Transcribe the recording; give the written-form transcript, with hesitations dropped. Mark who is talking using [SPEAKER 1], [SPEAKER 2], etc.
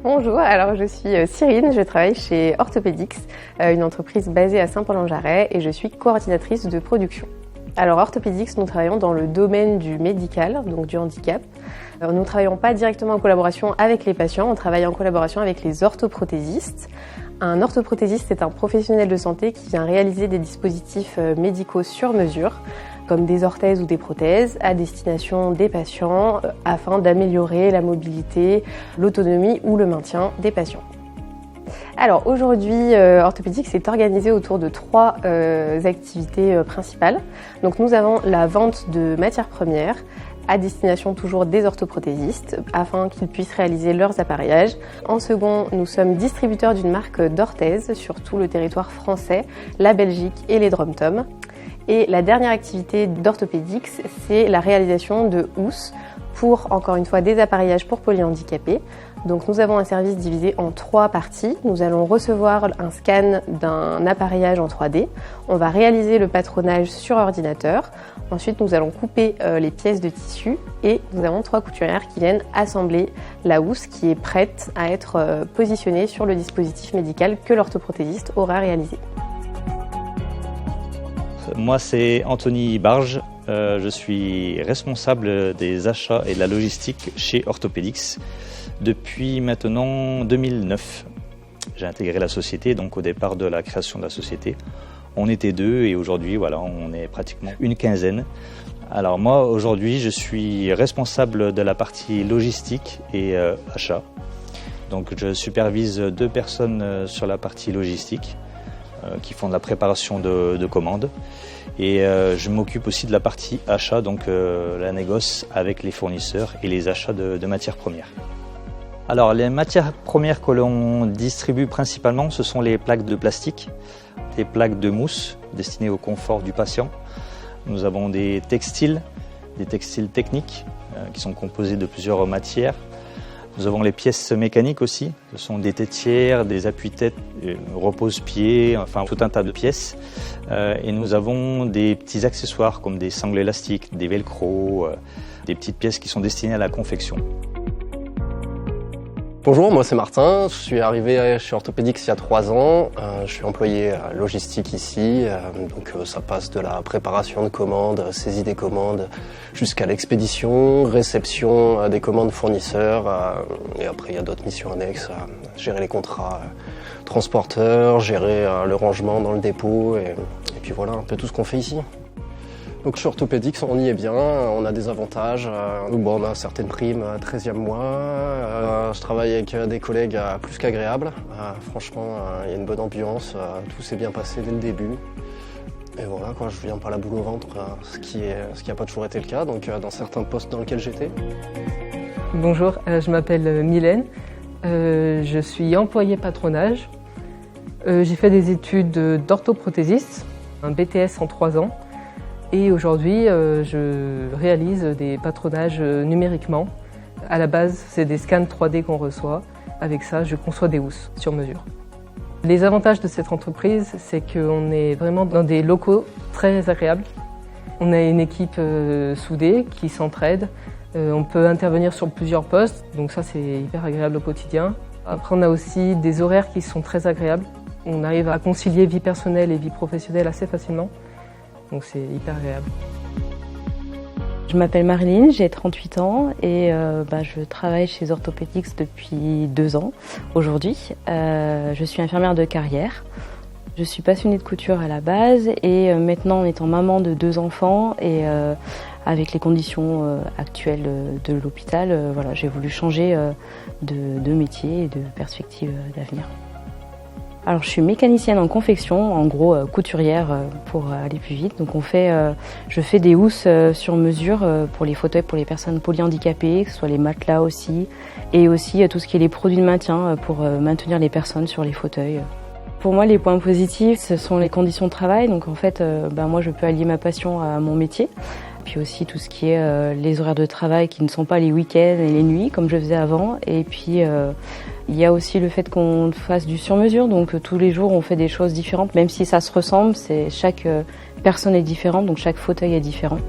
[SPEAKER 1] Bonjour, alors je suis Cyrine, je travaille chez Orthopédix, une entreprise basée à Saint-Paul-en-Jarret et je suis coordinatrice de production. Alors Orthopédix, nous travaillons dans le domaine du médical, donc du handicap. Nous ne travaillons pas directement en collaboration avec les patients, on travaille en collaboration avec les orthoprothésistes. Un orthoprothésiste est un professionnel de santé qui vient réaliser des dispositifs médicaux sur mesure, comme des orthèses ou des prothèses, à destination des patients, afin d'améliorer la mobilité, l'autonomie ou le maintien des patients. Alors aujourd'hui, Orthopédix est organisé autour de 3 activités principales. Donc nous avons la vente de matières premières, à destination toujours des orthoprothésistes afin qu'ils puissent réaliser leurs appareillages. En second, nous sommes distributeurs d'une marque d'orthèses sur tout le territoire français, la Belgique et les DROM-TOM. Et la dernière activité d'Orthopédix, c'est la réalisation de housses pour, encore une fois, des appareillages pour polyhandicapés. Donc nous avons un service divisé en 3 parties. Nous allons recevoir un scan d'un appareillage en 3D. On va réaliser le patronage sur ordinateur. Ensuite, nous allons couper les pièces de tissu et nous avons 3 couturières qui viennent assembler la housse qui est prête à être positionnée sur le dispositif médical que l'orthoprothésiste aura réalisé.
[SPEAKER 2] Moi, c'est Anthony Barge. Je suis responsable des achats et de la logistique chez Orthopédix depuis maintenant 2009. J'ai intégré la société, donc au départ de la création de la société. On était 2 et aujourd'hui, voilà, on est pratiquement une quinzaine. Alors moi, aujourd'hui, je suis responsable de la partie logistique et achat. Donc je supervise 2 personnes sur la partie logistique qui font de la préparation de commandes. Et je m'occupe aussi de la partie achat, donc la négoce avec les fournisseurs et les achats de matières premières. Alors les matières premières que l'on distribue principalement, ce sont les plaques de plastique, des plaques de mousse destinées au confort du patient. Nous avons des textiles techniques qui sont composés de plusieurs matières. Nous avons les pièces mécaniques aussi, ce sont des tétières, des appuis-têtes, repose-pieds, enfin tout un tas de pièces. Et nous avons des petits accessoires comme des sangles élastiques, des velcro, des petites pièces qui sont destinées à la confection.
[SPEAKER 3] Bonjour, moi c'est Martin, je suis arrivé chez Orthopédix il y a 3 ans, je suis employé logistique ici, donc ça passe de la préparation de commandes, saisie des commandes, jusqu'à l'expédition, réception des commandes fournisseurs, et après il y a d'autres missions annexes, gérer les contrats transporteurs, gérer le rangement dans le dépôt, et puis voilà un peu tout ce qu'on fait ici. Donc chez Orthopédix, on y est bien, on a des avantages. Bon, on a certaines primes 13e mois. Je travaille avec des collègues plus qu'agréables. Franchement, il y a une bonne ambiance, tout s'est bien passé dès le début. Et voilà, quoi, je viens pas la boule au ventre, ce qui n'a pas toujours été le cas, donc dans certains postes dans lesquels j'étais.
[SPEAKER 4] Bonjour, je m'appelle Mylène, je suis employée patronage. J'ai fait des études d'orthoprothésiste, un BTS en 3 ans. Et aujourd'hui, je réalise des patronages numériquement. À la base, c'est des scans 3D qu'on reçoit. Avec ça, je conçois des housses sur mesure. Les avantages de cette entreprise, c'est qu'on est vraiment dans des locaux très agréables. On a une équipe soudée qui s'entraide. On peut intervenir sur plusieurs postes, donc ça c'est hyper agréable au quotidien. Après, on a aussi des horaires qui sont très agréables. On arrive à concilier vie personnelle et vie professionnelle assez facilement. Donc c'est hyper agréable.
[SPEAKER 5] Je m'appelle Marilyn, j'ai 38 ans et je travaille chez Orthopédix depuis 2 ans aujourd'hui. Je suis infirmière de carrière. Je suis passionnée de couture à la base et maintenant en étant maman de 2 enfants et avec les conditions actuelles de l'hôpital, j'ai voulu changer de métier et de perspective d'avenir. Alors je suis mécanicienne en confection, en gros couturière pour aller plus vite. Donc je fais des housses sur mesure pour les fauteuils pour les personnes polyhandicapées, que ce soit les matelas aussi, et aussi tout ce qui est les produits de maintien pour maintenir les personnes sur les fauteuils. Pour moi, les points positifs, ce sont les conditions de travail. Donc en fait, moi je peux allier ma passion à mon métier. Puis aussi tout ce qui est les horaires de travail qui ne sont pas les week-ends et les nuits comme je faisais avant. Et puis il y a aussi le fait qu'on fasse du sur-mesure, donc tous les jours on fait des choses différentes, même si ça se ressemble, chaque personne est différente, donc chaque fauteuil est différent.